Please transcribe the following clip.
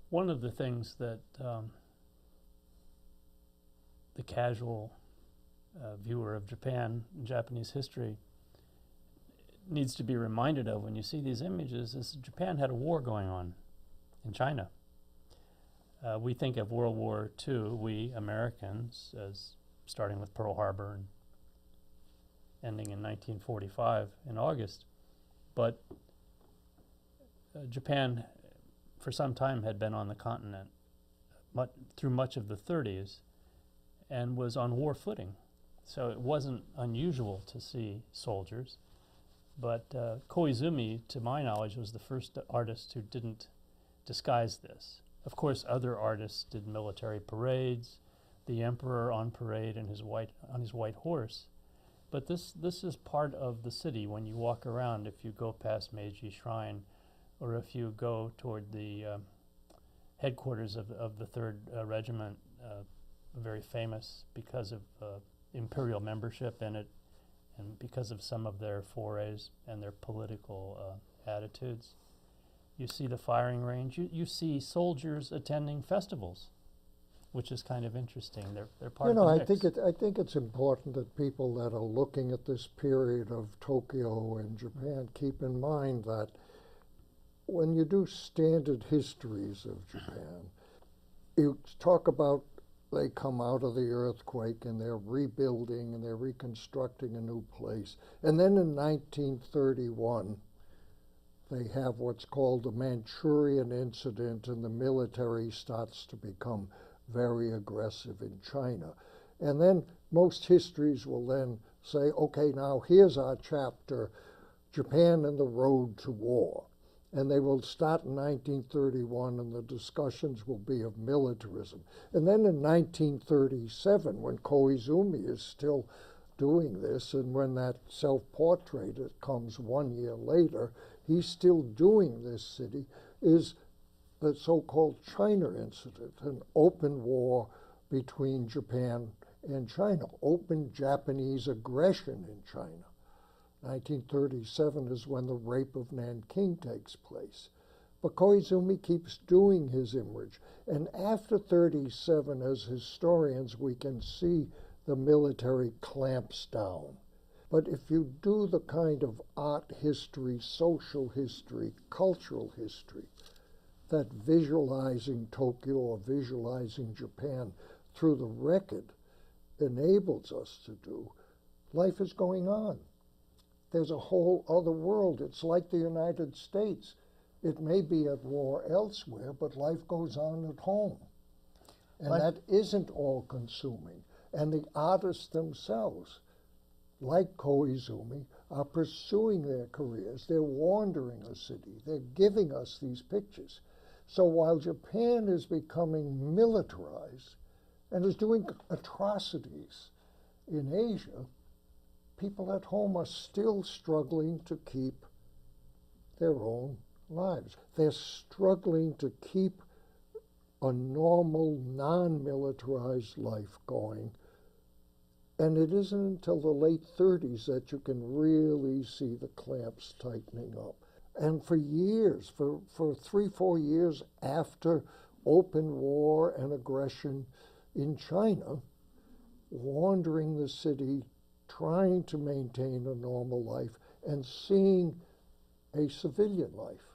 One of the things that the casual viewer of Japan and Japanese history needs to be reminded of when you see these images is Japan had a war going on in China. We think of World War II, we Americans, as starting with Pearl Harbor and ending in 1945 in August. But Japan, for some time, had been on the continent through much of the 30s and was on war footing. So it wasn't unusual to see soldiers. But Koizumi, to my knowledge, was the first artist who didn't disguise this. Of course, other artists did military parades, the emperor on parade on his white horse. But this is part of the city when you walk around. If you go past Meiji Shrine, or if you go toward the headquarters of the 3rd Regiment, very famous because of imperial membership in it, and because of some of their forays and their political attitudes. You see the firing range. You see soldiers attending festivals, which is kind of interesting. They're part of the mix. I think it's important that people that are looking at this period of Tokyo and Japan keep in mind that when you do standard histories of Japan, you talk about they come out of the earthquake and they're rebuilding and they're reconstructing a new place. And then in 1931, they have what's called the Manchurian Incident, and the military starts to become very aggressive in China. And then most histories will then say, okay, now here's our chapter, Japan and the Road to War. And they will start in 1931, and the discussions will be of militarism. And then in 1937, when Koizumi is still doing this, and when that self-portrait comes 1 year later, he's still doing this city, is the so-called China Incident, an open war between Japan and China, open Japanese aggression in China. 1937 is when the rape of Nanking takes place. But Koizumi keeps doing his image. And after 37, as historians, we can see the military clamps down. But if you do the kind of art history, social history, cultural history, that visualizing Tokyo or visualizing Japan through the record enables us to do, life is going on. There's a whole other world. It's like the United States. It may be at war elsewhere, but life goes on at home. And that isn't all-consuming. And the artists themselves, like Koizumi, are pursuing their careers. They're wandering a city. They're giving us these pictures. So while Japan is becoming militarized and is doing atrocities in Asia, people at home are still struggling to keep their own lives. They're struggling to keep a normal, non-militarized life going. And it isn't until the late 30s that you can really see the clamps tightening up. And for years, for 3-4 years after open war and aggression in China, wandering the city, trying to maintain a normal life, and seeing a civilian life.